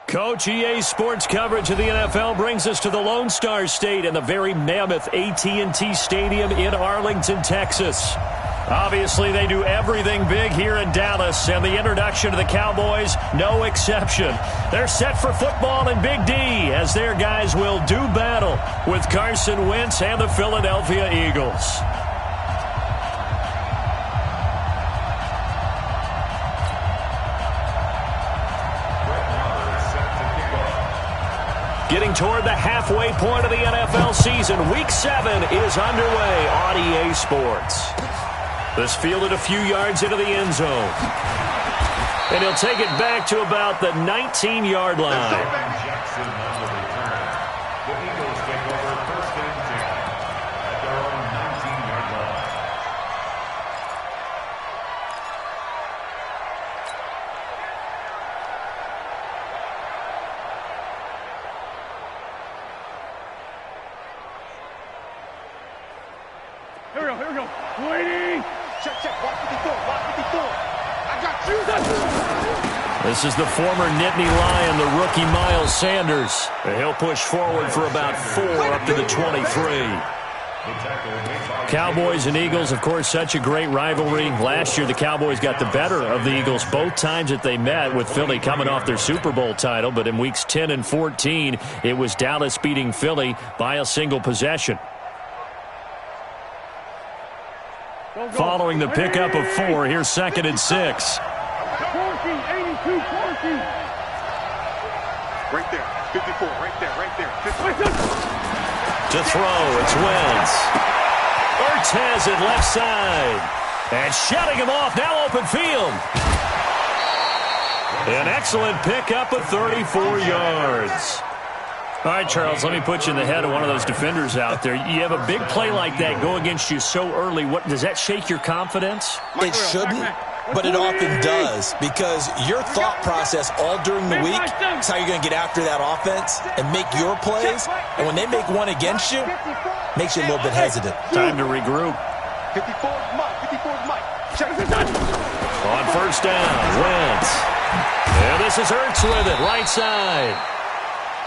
Coach, EA Sports coverage of the NFL brings us to the Lone Star State and the very mammoth AT&T Stadium in Arlington, Texas. Obviously, they do everything big here in Dallas, and the introduction of the Cowboys, no exception. They're set for football in Big D, as their guys will do battle with Carson Wentz and the Philadelphia Eagles. Getting toward the halfway point of the NFL season, Week 7 is underway on EA Sports. This fielded a few yards into the end zone. And he'll take it back to about the 19-yard line. Here we go. Waiting. Check. Walk 54. I got you. This is the former Nittany Lion, the rookie Miles Sanders. And he'll push forward for about 4 up to the 23. Cowboys and Eagles, of course, such a great rivalry. Last year, the Cowboys got the better of the Eagles both times that they met, with Philly coming off their Super Bowl title. But in weeks 10 and 14, it was Dallas beating Philly by a single possession. Following the pickup of 4, here's 2nd and 6. 82, 40. Right there, 54, right there. 54. To throw, it's Wentz. Ertz has it left side. And shutting him off, now open field. An excellent pickup of 34 yards. All right, Charles, let me put you in the head of one of those defenders out there. You have a big play like that go against you so early. Does that shake your confidence? It shouldn't, but it often does, because your thought process all during the week is how you're going to get after that offense and make your plays. And when they make one against you, it makes you a little bit hesitant. Time to regroup. 54 Mike. Check. On first down, Wentz. And this is Ertz with it, right side.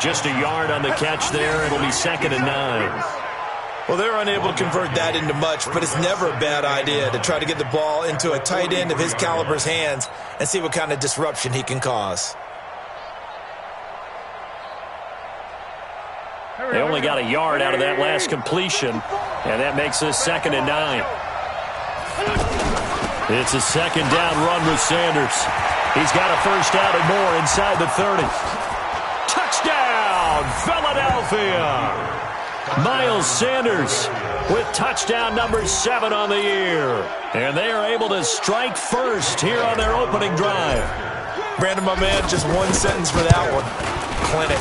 Just a yard on the catch there. It'll be 2nd and 9. Well, they're unable to convert that into much, but it's never a bad idea to try to get the ball into a tight end of his caliber's hands and see what kind of disruption he can cause. They only got a yard out of that last completion, and that makes this 2nd and 9. It's a 2nd down run with Sanders. He's got a first down and more inside the 30. Touchdown, Philadelphia! Miles Sanders with touchdown number 7 on the year. And they are able to strike first here on their opening drive. Brandon, my man, just one sentence for that one. Clinic.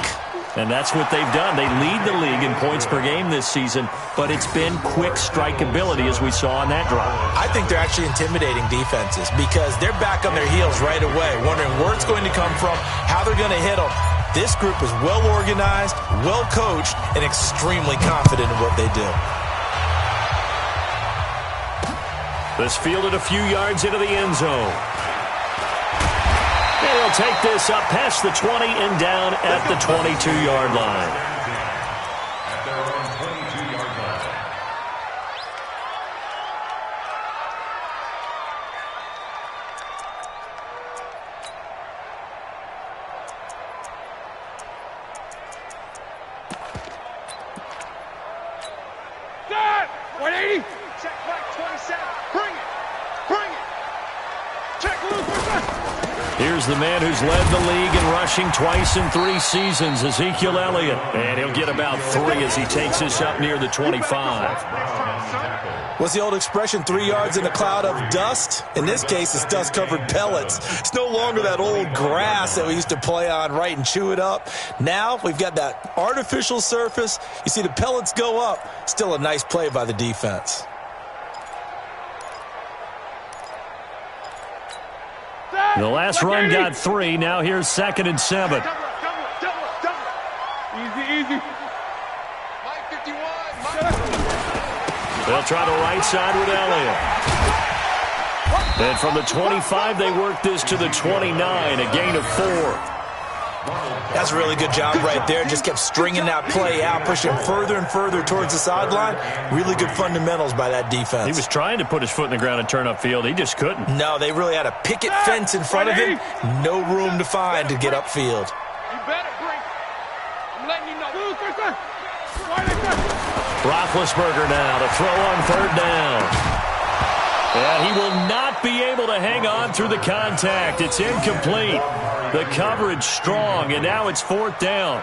And that's what they've done. They lead the league in points per game this season, but it's been quick strikeability as we saw on that drive. I think they're actually intimidating defenses because they're back on their heels right away, wondering where it's going to come from, how they're going to hit them. This group is well organized, well coached, and extremely confident in what they do. This fielded a few yards into the end zone. And he'll take this up past the 20 and down at the 22-yard line. Here's the man who's led the league in rushing twice in 3 seasons, Ezekiel Elliott. And he'll get about 3 as he takes this up near the 25. What's the old expression, 3 yards in a cloud of dust? In this case, it's dust-covered pellets. It's no longer that old grass that we used to play on, right, and chew it up. Now we've got that artificial surface. You see the pellets go up. Still a nice play by the defense. The last run got 3. Now here's 2nd and 7. Easy. Mike 51. They'll try the right side with Elliott. And from the 25, they work this to the 29, a gain of 4. That's a really good job right there. Just kept stringing that play out, pushing further and further towards the sideline. Really good fundamentals by that defense. He was trying to put his foot in the ground and turn upfield. He just couldn't. No, they really had a picket fence in front of him. No room to find to get upfield. You better bring. I'm letting you know. Roethlisberger now to throw on third down. And he will not be able to hang on through the contact. It's incomplete. The coverage strong, and now it's fourth down.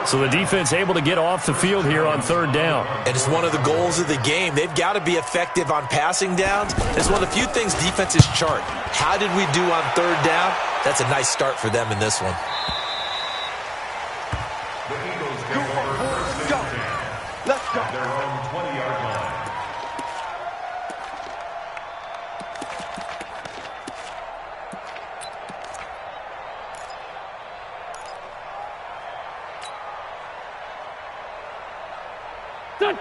So the defense able to get off the field here on third down. And it's one of the goals of the game. They've got to be effective on passing downs. It's one of the few things defenses chart. How did we do on third down? That's a nice start for them in this one. Let's go. Their own 20-yard line.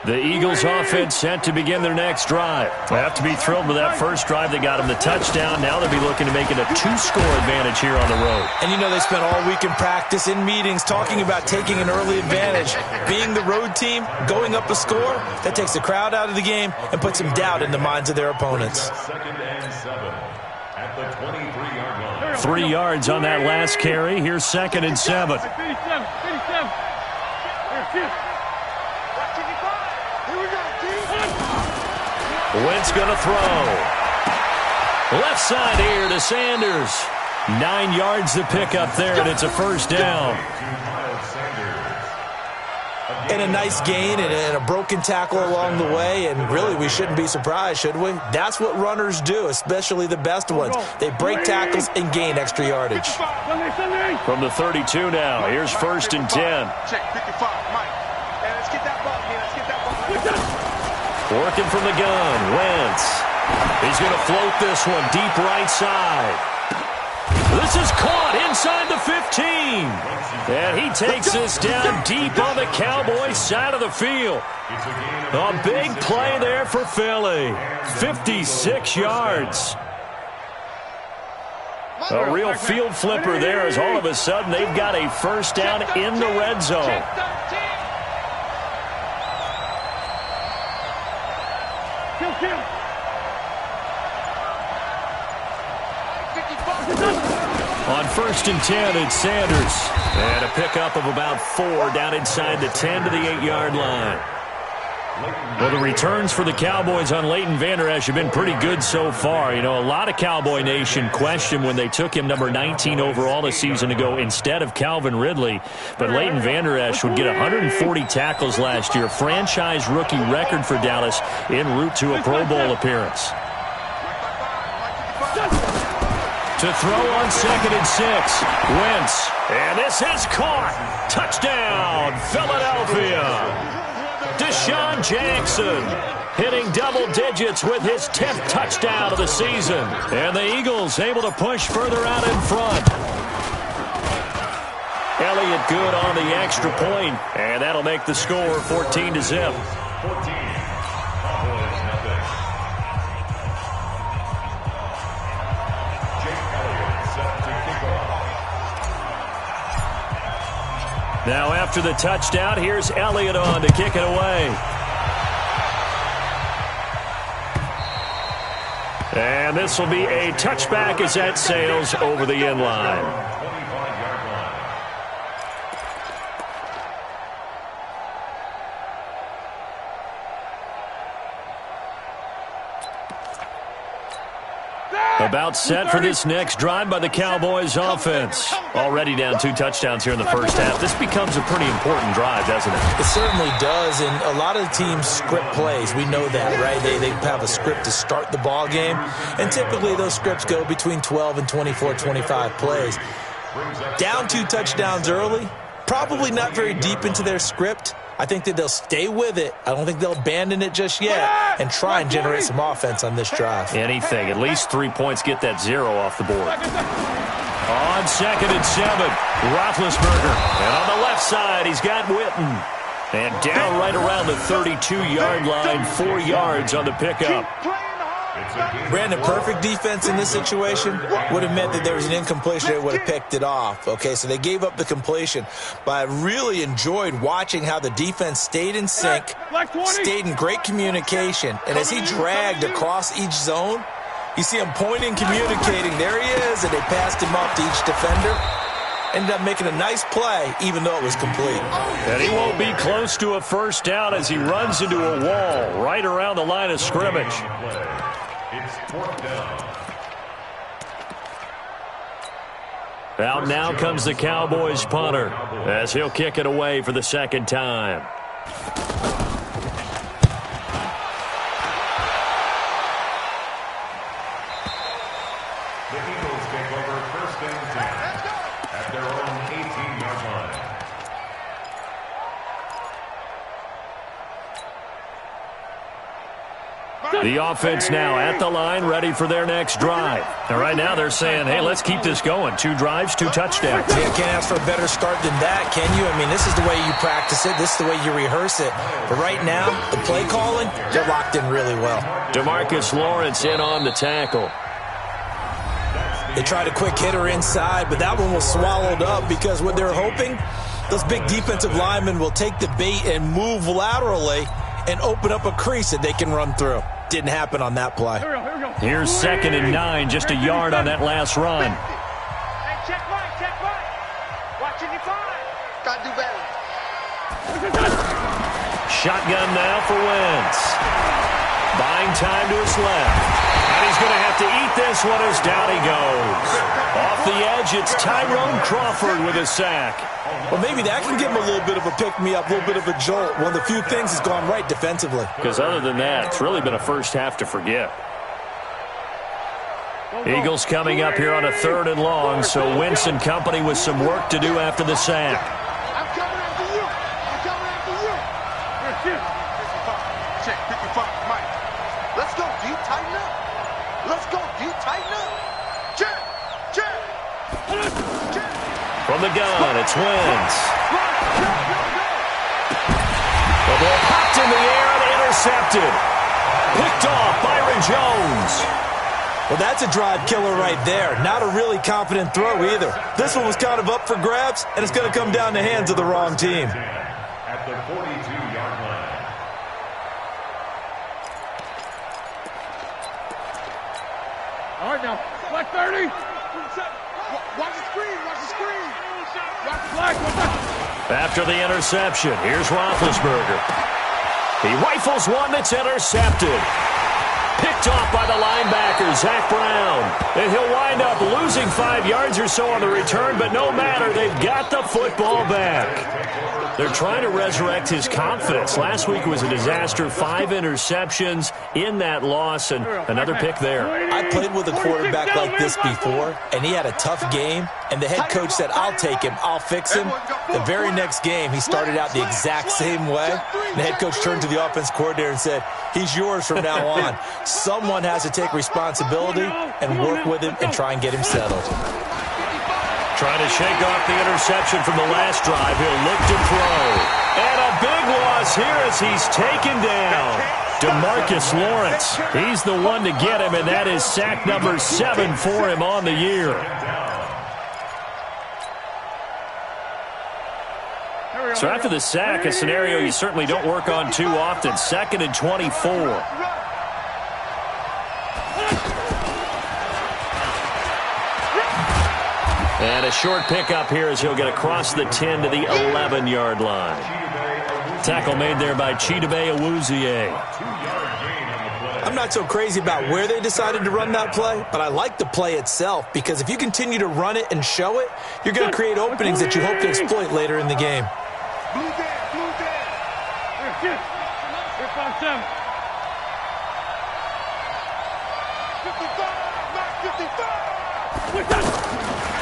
The Eagles offense set to begin their next drive. They have to be thrilled with that first drive. They got them the touchdown. Now they'll be looking to make it a 2-score advantage here on the road. And you know they spent all week in practice, in meetings, talking about taking an early advantage. Being the road team, going up a score, that takes the crowd out of the game and puts some doubt in the minds of their opponents. 2nd and 7 at the 23-yard line. 3 yards on that last carry. Here's 2nd and 7. 57. Wentz going to throw. Left side here to Sanders. 9 yards to pick up there, and it's a first down. And a nice gain and a broken tackle along the way, and really we shouldn't be surprised, should we? That's what runners do, especially the best ones. They break tackles and gain extra yardage. From the 32 now, here's 1st and 10. Check 55, Mike. And let's get that ball here. Let's get that ball. Working from the gun, Wentz. He's going to float this one deep right side. This is caught inside the 15. And he takes this down deep on the Cowboys side of the field. A big play there for Philly. 56 yards. A real field flipper there as all of a sudden they've got a first down in the red zone. On 1st and 10, it's Sanders. And a pickup of about 4 down inside the 10 to the 8-yard line. Well, the returns for the Cowboys on Leighton Vander Esch have been pretty good so far. You know, a lot of Cowboy Nation questioned when they took him number 19 overall a season ago instead of Calvin Ridley. But Leighton Vander Esch would get 140 tackles last year, franchise rookie record for Dallas en route to a Pro Bowl appearance. To throw on 2nd and 6, Wentz. And this is caught. Touchdown, Philadelphia. Deshaun Jackson hitting double digits with his 10th touchdown of the season. And the Eagles able to push further out in front. Elliott good on the extra point, and that'll make the score 14-0. 14. Now after the touchdown, here's Elliott on to kick it away. And this will be a touchback as that sails over the end line. About set for this next drive by the Cowboys offense. Already down 2 touchdowns here in the first half. This becomes a pretty important drive, doesn't it? It certainly does, and a lot of teams script plays. We know that, right? They have a script to start the ball game, and typically those scripts go between 12 and 24, 25 plays. Down 2 touchdowns early, probably not very deep into their script. I think that they'll stay with it. I don't think they'll abandon it just yet and try and generate some offense on this drive. Anything. At least 3 points. Get that 0 off the board. On 2nd and 7, Roethlisberger. And on the left side, he's got Witten. And down right around the 32-yard line, 4 yards on the pickup. Brandon, perfect defense in this situation would have meant that there was an incompletion. They would have picked it off. Okay, so they gave up the completion. But I really enjoyed watching how the defense stayed in sync, stayed in great communication. And as he dragged across each zone, you see him pointing, communicating. There he is, and they passed him off to each defender. Ended up making a nice play, even though it was complete. And he won't be close to a first down as he runs into a wall right around the line of scrimmage. It's fourth down. Out now comes the Cowboys punter as he'll kick it away for the second time. The Eagles take over first and 10 at their own 18-yard line. The offense now at the line, ready for their next drive. And right now they're saying, hey, let's keep this going. 2 drives, 2 touchdowns. Yeah, can't ask for a better start than that, can you? I mean, this is the way you practice it. This is the way you rehearse it. But right now, the play calling, they're locked in really well. DeMarcus Lawrence in on the tackle. They tried a quick hitter inside, but that one was swallowed up because what they're hoping, those big defensive linemen will take the bait and move laterally and open up a crease that they can run through. Didn't happen on that play. Here's 2nd and 9, just a yard on that last run. Hey, check right. Watching you fine. Gotta do better. Shotgun now for Wentz. Buying time to his left. And he's going to have to eat this one as down he goes. Off the edge, it's Tyrone Crawford with a sack. Well, maybe that can give him a little bit of a pick-me-up, a little bit of a jolt. One of the few things that's gone right defensively. Because other than that, it's really been a first half to forget. Eagles coming up here on a 3rd and long, so Wentz and company with some work to do after the sack. I'm coming after you. Check, 55, Mike. Let's go, D. Tighten up. Check. From the gun, it's Wentz. The ball popped in the air and intercepted. Picked off Byron Jones. Well, that's a drive killer right there. Not a really confident throw either. This one was kind of up for grabs, and it's going to come down the hands of the wrong team. At the 42-yard line. All right, now. Black 30. Watch the screen. Watch the flag. After the interception, here's Roethlisberger. He rifles one that's intercepted. Picked off by the linebacker, Zach Brown. And he'll wind up losing 5 yards or so on the return, but no matter, they've got the football back. They're trying to resurrect his confidence. Last week was a disaster, 5 interceptions in that loss, and another pick there. I played with a quarterback like this before, and he had a tough game, and the head coach said, I'll take him, I'll fix him. The very next game, he started out the exact same way. The head coach turned to the offense coordinator and said, he's yours from now on. Someone has to take responsibility and work with him and try and get him settled. Trying to shake off the interception from the last drive. He'll look to throw. And a big loss here as he's taken down. DeMarcus Lawrence. He's the one to get him, and that is sack number 7 for him on the year. So after the sack, a scenario you certainly don't work on too often. 2nd and 24. And a short pickup here as he'll get across the 10 to the 11-yard line. Tackle made there by Chidobe Awuzie. I'm not so crazy about where they decided to run that play, but I like the play itself because if you continue to run it and show it, you're going to create openings that you hope to exploit later in the game. Blue dead. Here, 5-7. 55.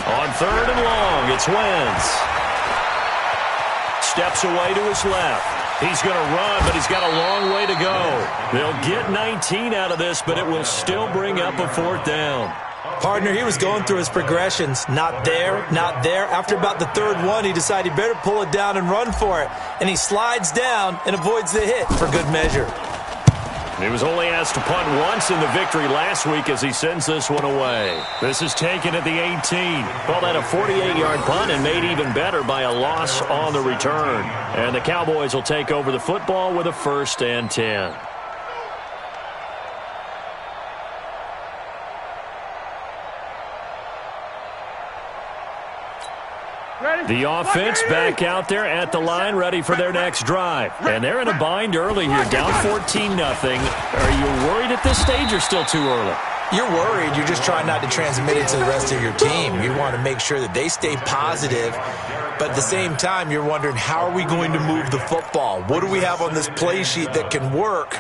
On 3rd and long, it's Wentz. Steps away to his left. He's going to run, but he's got a long way to go. They'll get 19 out of this, but it will still bring up a 4th down. Partner, he was going through his progressions. Not there, not there. After about the 3rd one, he decided he better pull it down and run for it. And he slides down and avoids the hit for good measure. He was only asked to punt once in the victory last week as he sends this one away. This is taken at the 18. Called that a 48-yard punt and made even better by a loss on the return. And the Cowboys will take over the football with a 1st and 10. The offense back out there at the line, ready for their next drive. And they're in a bind early here, down 14-0. Are you worried at this stage or still too early? You're worried. You're just trying not to transmit it to the rest of your team. You want to make sure that they stay positive. But at the same time, you're wondering, how are we going to move the football? What do we have on this play sheet that can work?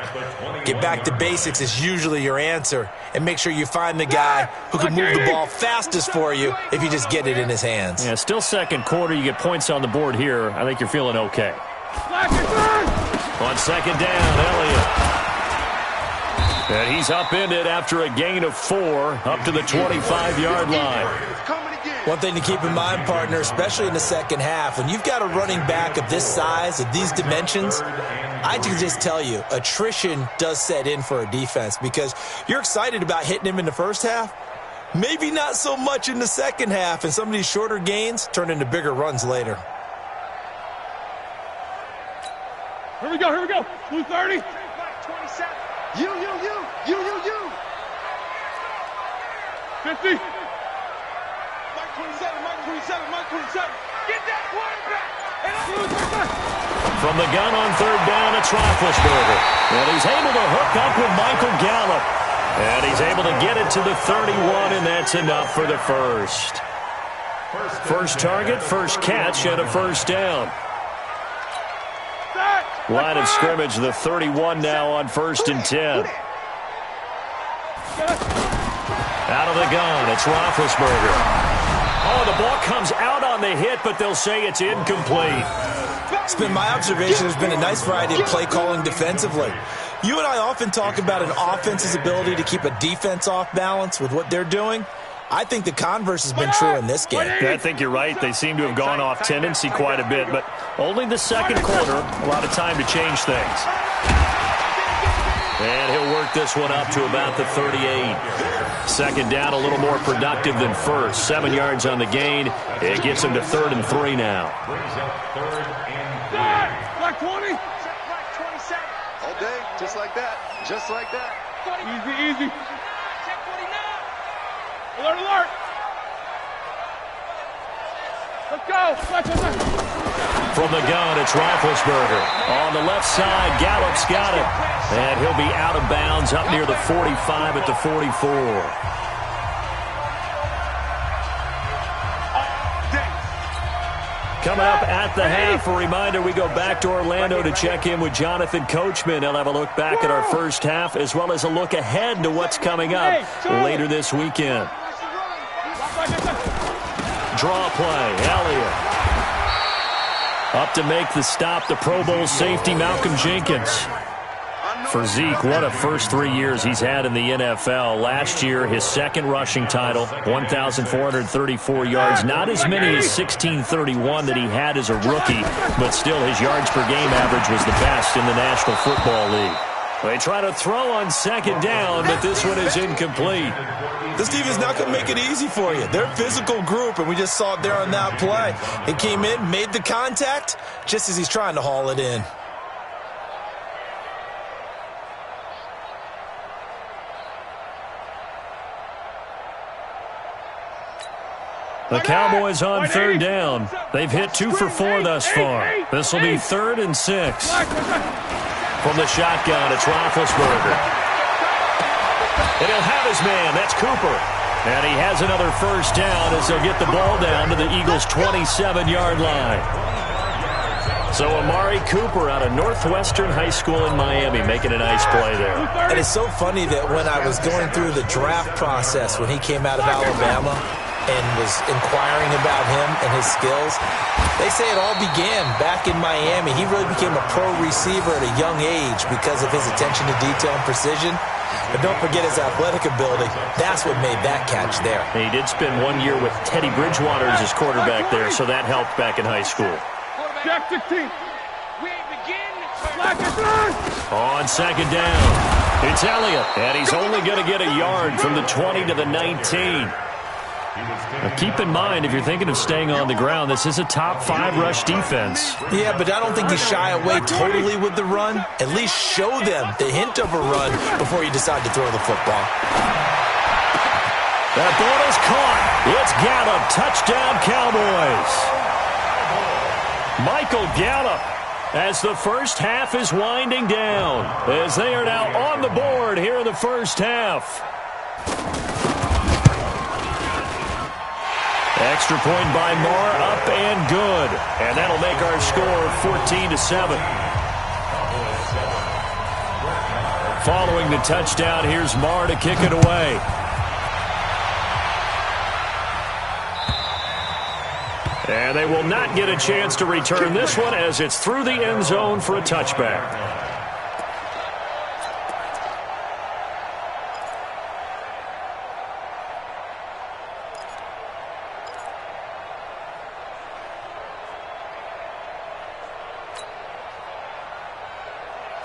Get back to basics is usually your answer. And make sure you find the guy who can move the ball fastest for you if you just get it in his hands. Yeah, still second quarter. You get points on the board here. I think you're feeling okay. On 2nd down, Elliott. And he's upended after a gain of 4 up to the 25-yard line. One thing to keep in mind, partner, especially in the second half, when you've got a running back of this size, of these dimensions, I can just tell you, attrition does set in for a defense because you're excited about hitting him in the first half. Maybe not so much in the second half, and some of these shorter gains turn into bigger runs later. Here we go. 230. 27. You. 50. Mike 27. Get that quarterback. From the gun on 3rd down, it's Roethlisberger. And he's able to hook up with Michael Gallup. And he's able to get it to the 31, and that's enough for the first. First target, first catch, and a 1st down. Line of scrimmage, the 31 now on 1st and 10. Out of the gun, it's Roethlisberger. Oh, the ball comes out on the hit, but they'll say it's incomplete. It's been my observation. There's been a nice variety of play calling defensively. You and I often talk about an offense's ability to keep a defense off balance with what they're doing. I think the converse has been true in this game. I think you're right. They seem to have gone off tendency quite a bit, but only the second quarter, a lot of time to change things. And he'll work this one up to about the 38. 2nd down, a little more productive than first. 7 yards on the gain. It gets him to 3rd and 3 now. Black 20. Black 27. All day, just like that. Easy. Alert. Let's go. From the gun, it's Roethlisberger. On the left side, Gallup's got it. And he'll be out of bounds up near the 45 at the 44. Coming up at the half, a reminder, we go back to Orlando to check in with Jonathan Coachman. He'll have a look back at our first half as well as a look ahead to what's coming up later this weekend. Draw play, Elliott. Up to make the stop, the Pro Bowl safety, Malcolm Jenkins. For Zeke, what a first 3 years he's had in the NFL. Last year, his second rushing title, 1,434 yards. Not as many as 1,631 that he had as a rookie, but still his yards per game average was the best in the National Football League. They try to throw on 2nd down, but this one is incomplete. This defense is not going to make it easy for you. They're a physical group, and we just saw it there on that play. He came in, made the contact, just as he's trying to haul it in. The Cowboys on 3rd down. They've hit 2 for 4 thus far. This will be 3rd and 6. From the shotgun, it's Roethlisberger. And he'll have his man. That's Cooper. And he has another 1st down as they'll get the ball down to the Eagles' 27-yard line. So Amari Cooper out of Northwestern High School in Miami making a nice play there. And it's so funny that when I was going through the draft process when he came out of Alabama and was inquiring about him and his skills, they say it all began back in Miami. He really became a pro receiver at a young age because of his attention to detail and precision. But don't forget his athletic ability. That's what made that catch there. And he did spend 1 year with Teddy Bridgewater as his quarterback there, so that helped back in high school. Jack 16. We begin. Black is third. On 2nd down. It's Elliott, and he's only going to get a yard from the 20 to the 19. Now keep in mind, if you're thinking of staying on the ground, this is a top-5 rush defense. Yeah, but I don't think you shy away totally with the run. At least show them the hint of a run before you decide to throw the football. That ball is caught. It's Gallup. Touchdown, Cowboys. Michael Gallup, as the first half is winding down, as they are now on the board here in the first half. Extra point by Marr, up and good. And that'll make our score 14-7. Following the touchdown, here's Marr to kick it away. And they will not get a chance to return this one as it's through the end zone for a touchback.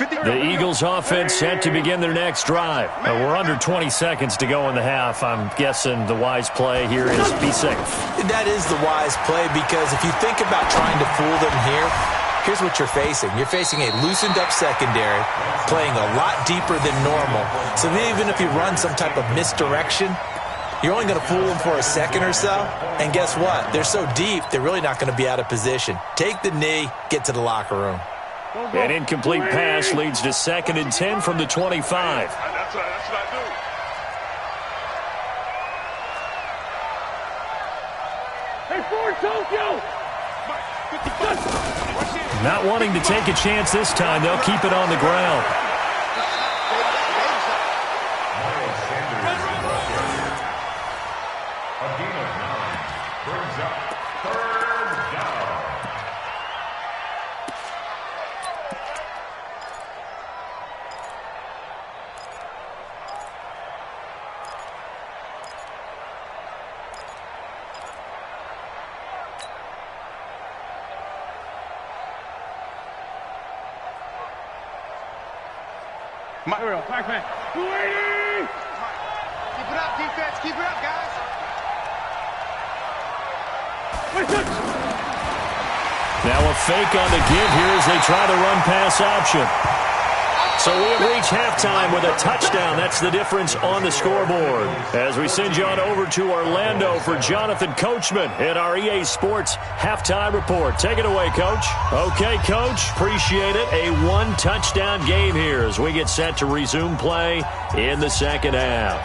The Eagles offense set to begin their next drive. We're under 20 seconds to go in the half. I'm guessing the wise play here is be safe. That is the wise play, because if you think about trying to fool them here, here's what you're facing. You're facing a loosened up secondary, playing a lot deeper than normal. So even if you run some type of misdirection, you're only going to fool them for a second or so. And guess what? They're so deep, they're really not going to be out of position. Take the knee, get to the locker room. An incomplete pass leads to 2nd and 10 from the 25. That's what I do. Hey, Ford, Tokyo! Not wanting to take a chance this time, they'll keep it on the ground. Brings up 3rd down. Backman. 280! Keep it up, defense. Keep it up, guys. Now a fake on the give here as they try the run-pass option. So we have reached halftime with a touchdown. That's the difference on the scoreboard. As we send you on over to Orlando for Jonathan Coachman in our EA Sports Halftime Report. Take it away, Coach. Okay, Coach. Appreciate it. A one-touchdown game here as we get set to resume play in the second half.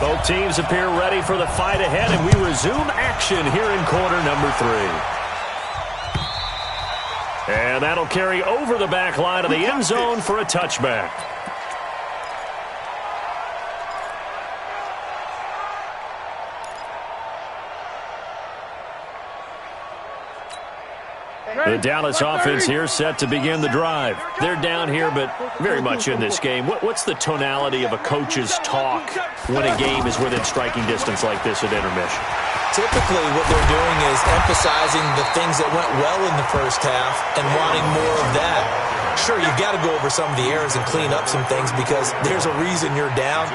Both teams appear ready for the fight ahead, and we resume action here in quarter number 3. And that'll carry over the back line of the end zone for a touchback. The Dallas offense here set to begin the drive. They're down here, but very much in this game. What's the tonality of a coach's talk when a game is within striking distance like this at intermission? Typically, what they're doing is emphasizing the things that went well in the first half and wanting more of that. Sure, you've got to go over some of the errors and clean up some things because there's a reason you're down.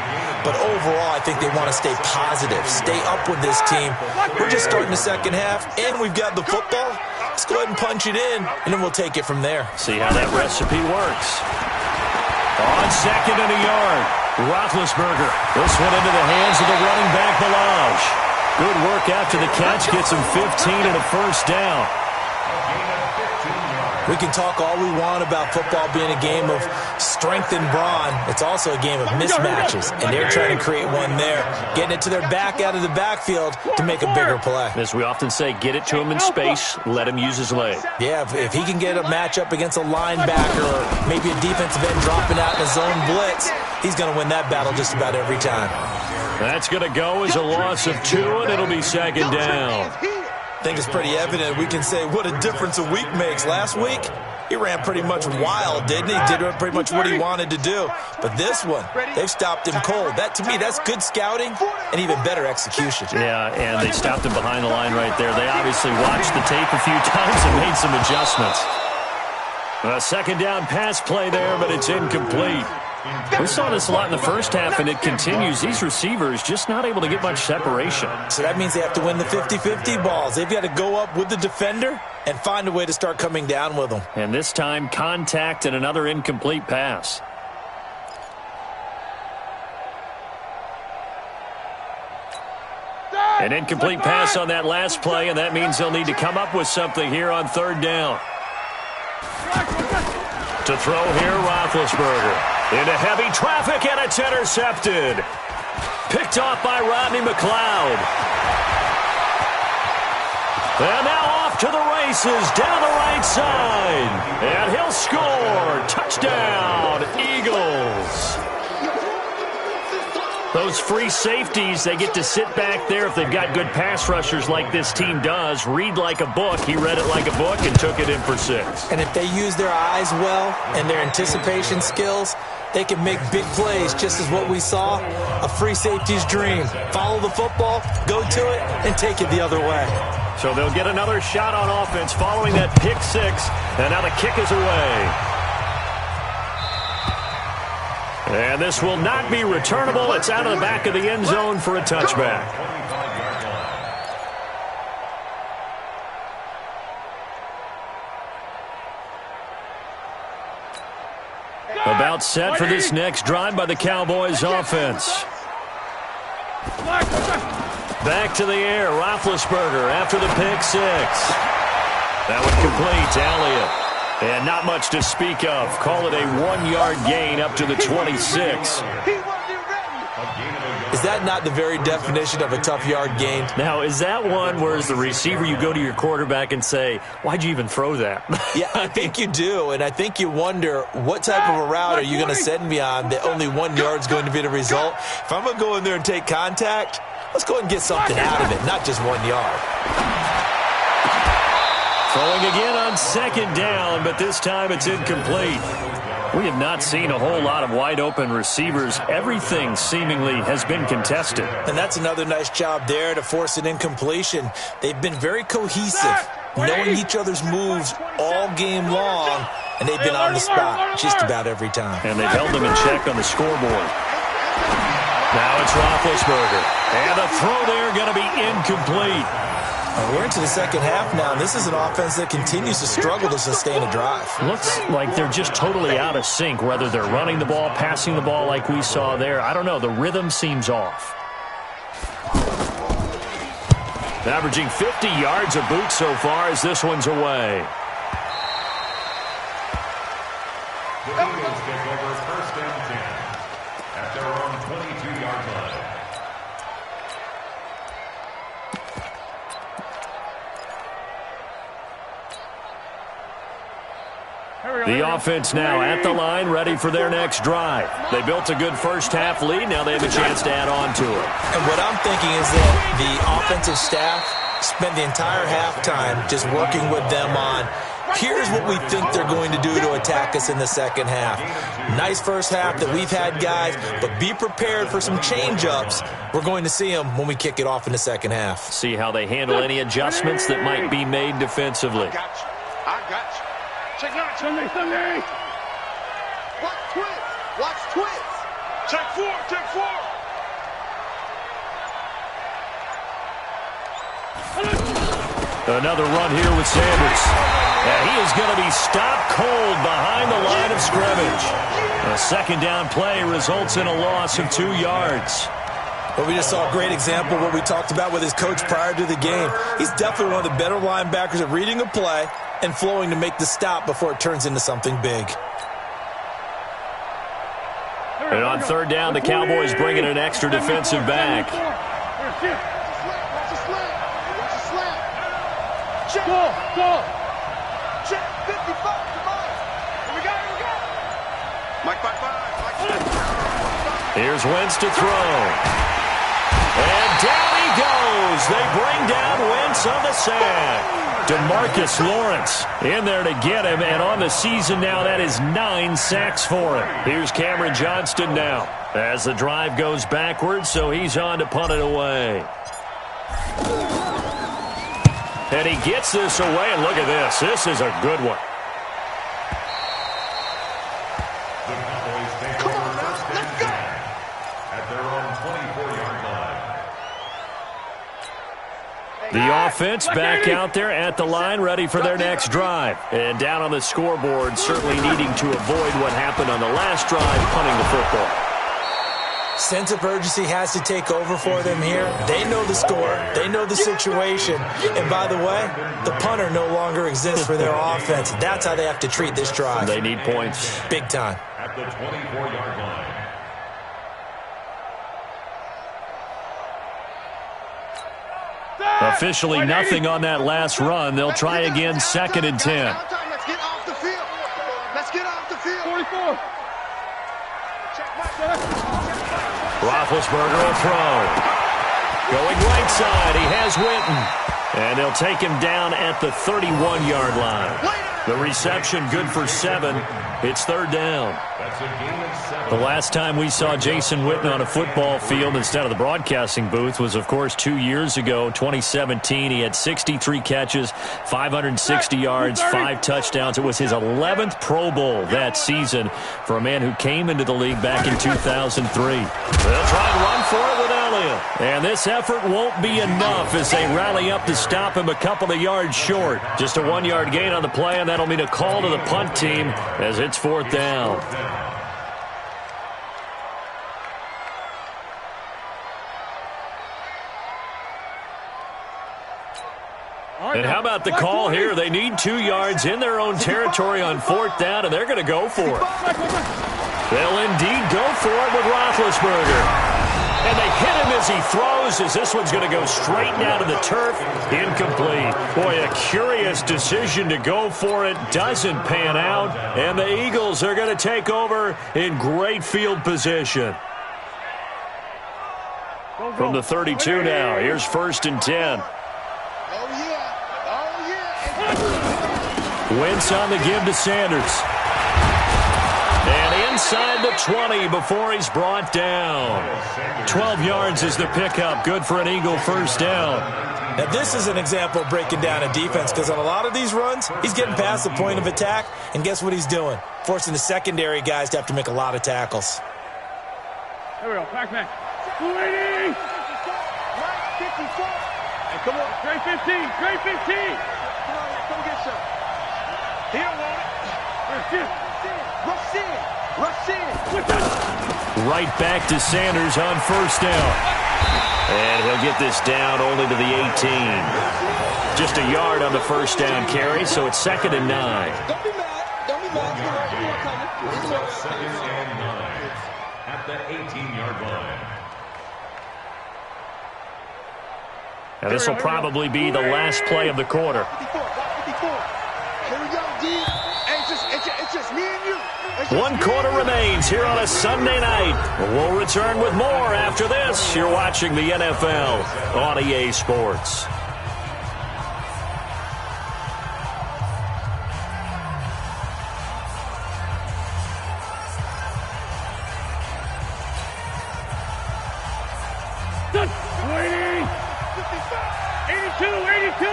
But overall, I think they want to stay positive, stay up with this team. We're just starting the second half, and we've got the football. Let's go ahead and punch it in, and then we'll take it from there. See how that recipe works. On 2nd and a yard, Roethlisberger. This one into the hands of the running back, Balaj. Good work after the catch, gets him 15 and a first down. We can talk all we want about football being a game of strength and brawn. It's also a game of mismatches, and they're trying to create one there, getting it to their back out of the backfield to make a bigger play. As we often say, get it to him in space, let him use his leg. Yeah, if he can get a matchup against a linebacker or maybe a defensive end dropping out in a zone blitz, he's going to win that battle just about every time. That's going to go as a loss of 2, and it'll be 2nd down. I think it's pretty evident. We can say what a difference a week makes. Last week, he ran pretty much wild, didn't he? Did pretty much what he wanted to do. But this one, they've stopped him cold. That, to me, that's good scouting and even better execution. Yeah, and they stopped him behind the line right there. They obviously watched the tape a few times and made some adjustments. A second down pass play there, but it's incomplete. We saw this a lot in the first half, and it continues. These receivers just not able to get much separation. So that means they have to win the 50-50 balls. They've got to go up with the defender and find a way to start coming down with them. And this time, contact and another incomplete pass. An incomplete pass on that last play, and that means they'll need to come up with something here on third down. To throw here, Roethlisberger. Into heavy traffic, and it's intercepted. Picked off by Rodney McLeod. And now off to the races, down the right side. And he'll score. Touchdown, Eagles. Those free safeties, they get to sit back there if they've got good pass rushers like this team does. Read like a book. He read it like a book and took it in for 6. And if they use their eyes well and their anticipation skills, they can make big plays, just as what we saw. A free safety's dream. Follow the football, go to it, and take it the other way. So they'll get another shot on offense following that pick 6, and now the kick is away. And this will not be returnable. It's out of the back of the end zone for a touchback. About set for this next drive by the Cowboys offense. Back to the air, Roethlisberger after the pick 6. That would complete to Elliott. And not much to speak of. Call it a 1-yard gain up to the 26. Is that not the very definition of a tough yard gain? Now, is that one where as the receiver you go to your quarterback and say, why'd you even throw that? Yeah, I think you do. And I think you wonder, what type of a route are you going to send me on that only 1 yard's going to be the result? If I'm going to go in there and take contact, let's go and get something out of it, not just 1 yard. Throwing again on second down, but this time it's incomplete. We have not seen a whole lot of wide-open receivers. Everything seemingly has been contested. And that's another nice job there to force an incompletion. They've been very cohesive, knowing each other's moves all game long, and they've been on the spot just about every time. And they've held them in check on the scoreboard. Now it's Roethlisberger. And the throw there going to be incomplete. We're into the second half now, and this is an offense that continues to struggle to sustain a drive. Looks like they're just totally out of sync, whether they're running the ball, passing the ball like we saw there. I don't know. The rhythm seems off. Averaging 50 yards a boot so far as this one's away. The Eagles take over first and 10 at their own 22-yard line. The offense now at the line, ready for their next drive. They built a good first-half lead. Now they have a chance to add on to it. And what I'm thinking is that the offensive staff spent the entire halftime just working with them on, here's what we think they're going to do to attack us in the second half. Nice first half that we've had, guys, but be prepared for some change-ups. We're going to see them when we kick it off in the second half. See how they handle any adjustments that might be made defensively. I got you. Check it out, Sunday. Watch twist. Watch twist. Check 4. Check 4. Another run here with Sanders. And he is going to be stopped cold behind the line of scrimmage. A second down play results in a loss of 2 yards. Well, we just saw a great example of what we talked about with his coach prior to the game. He's definitely one of the better linebackers at reading a play and flowing to make the stop before it turns into something big. And on third down, the Cowboys bring in an extra defensive back. Watch the slant. Watch the slant. Check. Go. Check 55. Come on. Here we go. Mike 5. Here's Wentz to throw. And down he goes. They bring down Wentz on the sack. DeMarcus Lawrence in there to get him, and on the season now, that is 9 sacks for him. Here's Cameron Johnston now as the drive goes backwards, so he's on to punt it away. And he gets this away, and look at this. This is a good one. 24-yard line. The offense back out there at the line, ready for their next drive. And down on the scoreboard, certainly needing to avoid what happened on the last drive, punting the football. Sense of urgency has to take over for them here. They know the score. They know the situation. And by the way, the punter no longer exists for their offense. That's how they have to treat this drive. They need points. Big time. At the 24-yard line. Officially nothing on that last run. They'll try again, 2nd and 10. Let's get off the field. Let's get off the field. 44. Roethlisberger will throw. Going right side, he has Witten. And they'll take him down at the 31-yard line. The reception good for 7. It's 3rd down. That's a gain of 7. The last time we saw Jason Witten on a football field instead of the broadcasting booth was, of course, 2 years ago, 2017. He had 63 catches, 560 yards, 5 touchdowns. It was his 11th Pro Bowl that season for a man who came into the league back in 2003. They'll try and run for it with Elliott. And this effort won't be enough as they rally up to stop him a couple of yards short. Just a 1-yard gain on the play, and that'll mean a call to the punt team as it's 4th down. And how about the call here? They need 2 yards in their own territory on 4th down, and they're going to go for it. They'll indeed go for it with Roethlisberger. And they hit him as he throws, as this one's going to go straight down to the turf. Incomplete. Boy, a curious decision to go for it. Doesn't pan out. And the Eagles are going to take over in great field position. From the 32 now. Here's 1st and 10. Wentz on the give to Sanders. And inside the 20 before he's brought down. 12 yards is the pickup. Good for an Eagle 1st down. Now, this is an example of breaking down a defense because on a lot of these runs, he's getting past the point of attack, and guess what he's doing? Forcing the secondary guys to have to make a lot of tackles. There we go. Back. 280. Right 54. Hey, come on. Straight 15. Straight 15. Come get some. He don't want it. Rush in. Right back to Sanders on 1st down. And he'll get this down only to the 18. Just a yard on the 1st down carry, so it's 2nd and 9. Don't be mad. Don't be mad. It's 2nd and 9 at the 18-yard line. And this will probably be the last play of the quarter. 54. Here we go, D. It's just me and you. 1 quarter remains here on a Sunday night. We'll return with more after this. You're watching the NFL on EA Sports. Good. 82.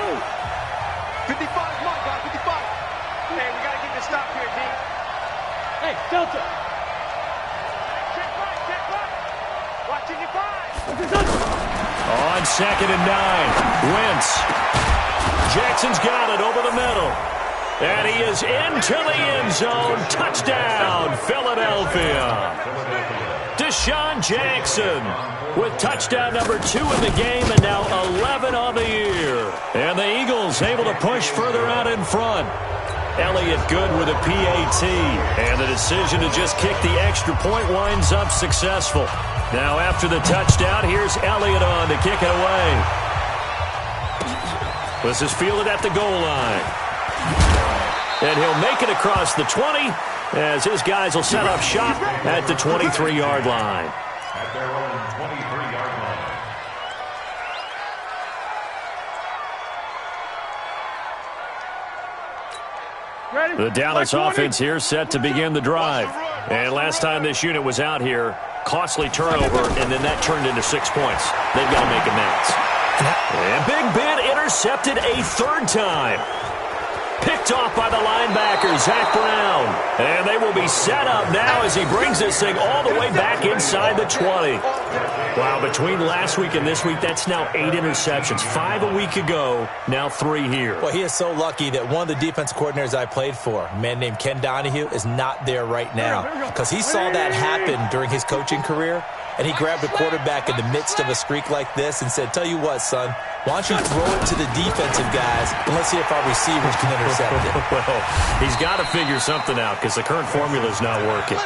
55, come on, guys, 55. Hey, we got to get this stop here, D. Hey, Delta. Check right. Watching your 5. On 2nd and 9, Wentz. Jackson's got it over the middle. And he is into the end zone. Touchdown, Philadelphia. Deshaun Jackson with touchdown number 2 in the game and now 11 on the year. And the Eagles able to push further out in front. Elliott good with a PAT. And the decision to just kick the extra point winds up successful. Now after the touchdown, here's Elliott on to kick it away. This is fielded at the goal line. And he'll make it across the 20 as his guys will set up shop at the 23-yard line. At their own 23-yard line. The Dallas offense here set to begin the drive. And last time this unit was out here, costly turnover, and then that turned into 6 points. They've got to make amends. And Big Ben intercepted a 3rd time. Picked off by the linebacker, Zach Brown. And they will be set up now as he brings this thing all the way back inside the 20. Wow, between last week and this week, that's now 8 interceptions. 5 a week ago, now 3 here. Well, he is so lucky that one of the defense coordinators I played for, a man named Ken Donahue, is not there right now. Because he saw that happen during his coaching career, and he grabbed a quarterback in the midst of a streak like this and said, tell you what, son, why don't you throw it to the defensive guys, and let's see if our receivers can intercept it. Well, he's got to figure something out because the current formula is not working.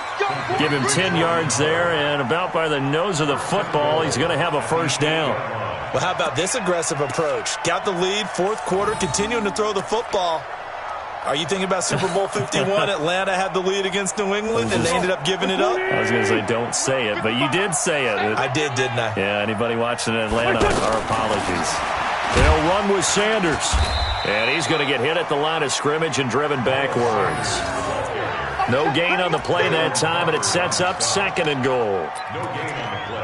Give him 10 yards there, and about by the nose of the football, he's going to have a first down. Well, how about this aggressive approach? Got the lead, fourth quarter, continuing to throw the football. Are you thinking about Super Bowl 51? Atlanta had the lead against New England, and they ended up giving it up? I was going to say, don't say it, but you did say it. I did, didn't I? Yeah, anybody watching in Atlanta, our apologies. They'll run with Sanders. And he's going to get hit at the line of scrimmage and driven backwards. No gain on the play that time, and it sets up 2nd and goal.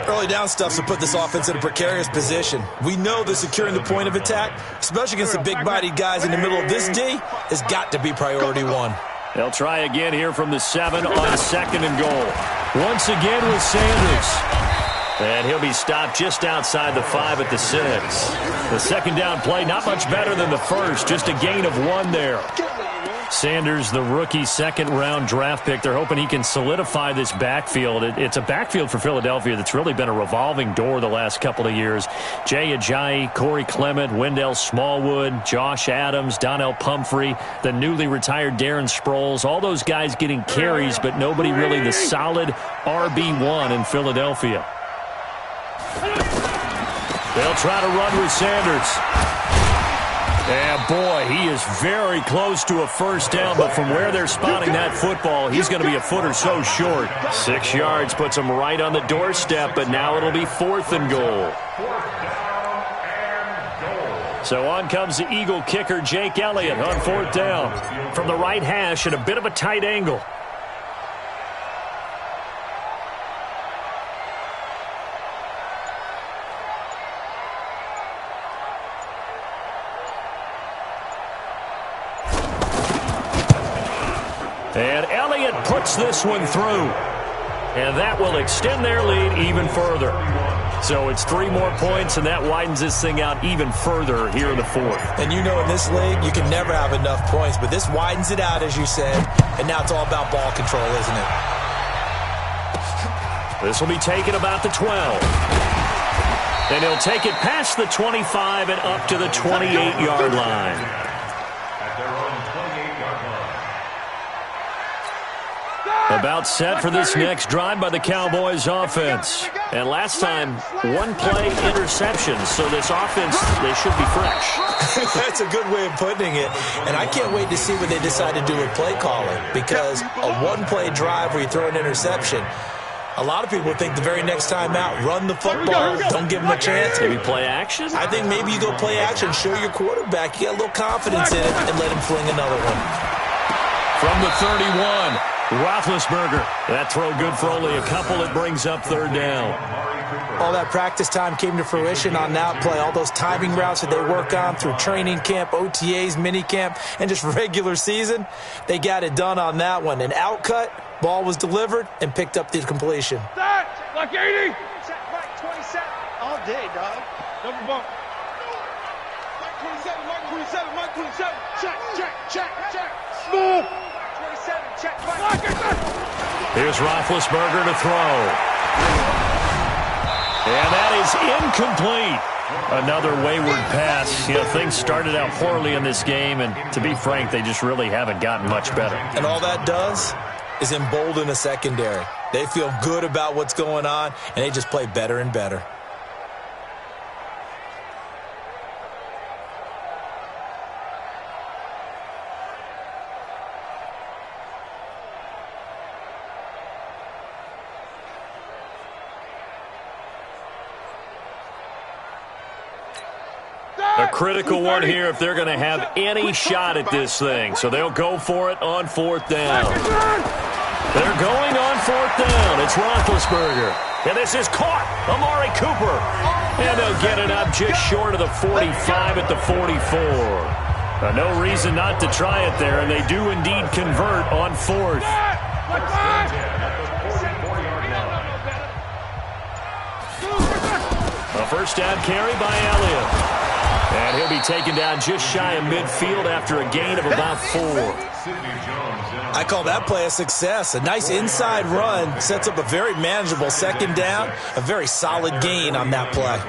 Early down stuff to put this offense in a precarious position. We know that securing the point of attack, especially against the big-bodied guys in the middle of this D, has got to be priority one. They'll try again here from the 7 on 2nd and goal. Once again with Sanders. And he'll be stopped just outside the 5 at the 6. The second down play, not much better than the first, just a gain of 1 there. Sanders, the rookie 2nd-round draft pick. They're hoping he can solidify this backfield. It's a backfield for Philadelphia that's really been a revolving door the last couple of years. Jay Ajayi, Corey Clement, Wendell Smallwood, Josh Adams, Donnell Pumphrey, the newly retired Darren Sproles. All those guys getting carries, but nobody really the solid RB1 in Philadelphia. They'll try to run with Sanders. And, boy, he is very close to a first down, but from where they're spotting that football, he's going to be a foot or so short. 6 yards puts him right on the doorstep, but now it'll be 4th and goal. So on comes the Eagle kicker, Jake Elliott, on 4th down. From the right hash at a bit of a tight angle. And Elliott puts this one through. And that will extend their lead even further. So it's 3 more points, and that widens this thing out even further here in the 4th. And you know in this league, you can never have enough points, but this widens it out, as you said, and now it's all about ball control, isn't it? This will be taken about the 12. And he'll take it past the 25 and up to the 28-yard line. About set for this next drive by the Cowboys offense. And last time, 1-play interception. So this offense, they should be fresh. That's a good way of putting it. And I can't wait to see what they decide to do with play calling. Because a 1-play drive where you throw an interception, a lot of people think the very next time out, run the football, don't give them a chance. Maybe play action? I think maybe you go play action, show your quarterback you got a little confidence in it, and let him fling another one. From the 31. Roethlisberger. That throw good for only a couple. It brings up 3rd down. All that practice time came to fruition on that play. All those timing routes that they work on through training camp, OTAs, minicamp, and just regular season, they got it done on that one. An outcut, ball was delivered, and picked up the completion. Start! Like 80! Check, right 27. All day, dog. Double bump. Mike 27, Mike 27, Mike 27. Check, check, check, check. Smooth! 27, check, right. Here's Roethlisberger to throw. And that is incomplete. Another wayward pass. You know, things started out poorly in this game, and to be frank, they just really haven't gotten much better. And all that does is embolden the secondary. They feel good about what's going on, and they just play better and better. A critical one here if they're going to have any shot at this thing. So they'll go for it on 4th down. They're going on 4th down. It's Roethlisberger. And this is caught. Amari Cooper. And they'll get it up just short of the 45 at the 44. No reason not to try it there, and they do indeed convert on 4th. A first down carry by Elliott. And he'll be taken down just shy of midfield after a gain of about 4. I call that play a success. A nice inside run sets up a very manageable second down. A very solid gain on that play.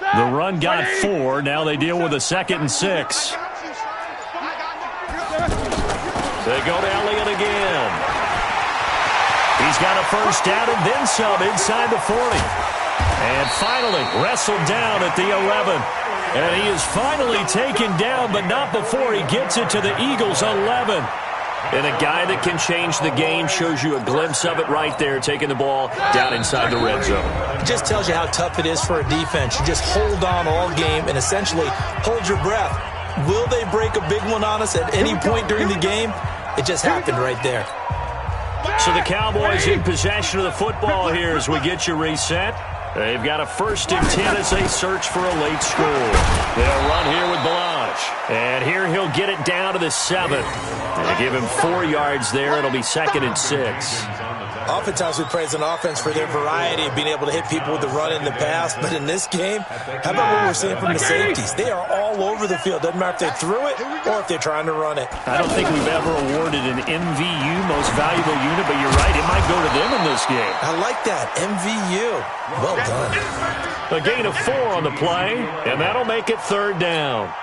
The run got 4. Now they deal with a 2nd and 6. They go to Elliott again. He's got a first down and then some inside the 40. And finally wrestled down at the 11. And he is finally taken down, but not before he gets it to the Eagles' 11. And a guy that can change the game shows you a glimpse of it right there, taking the ball down inside the red zone. It just tells you how tough it is for a defense. You just hold on all game and essentially hold your breath. Will they break a big one on us at any point during the game? It just happened right there. So the Cowboys in possession of the football here as we get you reset. They've got a 1st and 10 as they search for a late score. They'll run here with Blanche. And here he'll get it down to the 7. They give him 4 yards there. It'll be 2nd and 6. Oftentimes we praise an offense for their variety of being able to hit people with the run in the pass. But in this game, how about what we're seeing from the safeties? They are all over the field. Doesn't matter if they threw it or if they're trying to run it. I don't think we've ever awarded an MVU, most valuable unit, but you're right. It might go to them in this game. I like that. MVU. Well done. A gain of 4 on the play, and that'll make it 3rd down.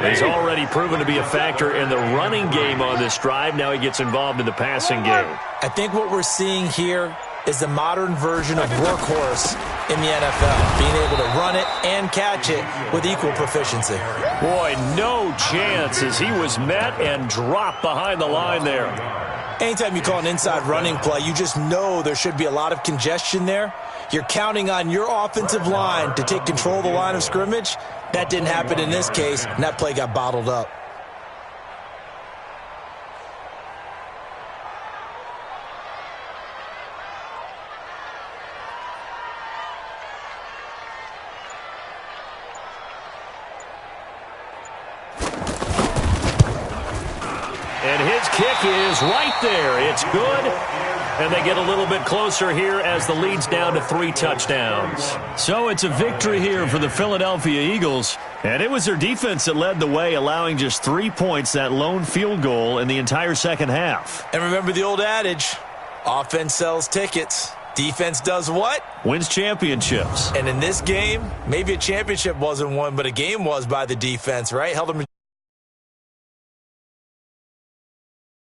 He's already proven to be a factor in the running game on this drive. Now he gets involved in the passing game. I think what we're seeing here is the modern version of workhorse in the NFL, being able to run it and catch it with equal proficiency. Boy, no chance as he was met and dropped behind the line there. Anytime you call an inside running play, you just know there should be a lot of congestion there. You're counting on your offensive line to take control of the line of scrimmage. That didn't happen in this case, and that play got bottled up. And his kick is right there. It's good. And they get a little bit closer here as the lead's down to 3 touchdowns. So it's a victory here for the Philadelphia Eagles. And it was their defense that led the way, allowing just 3 points, that lone field goal in the entire second half. And remember the old adage, offense sells tickets. Defense does what? Wins championships. And in this game, maybe a championship wasn't won, but a game was by the defense, right? Held them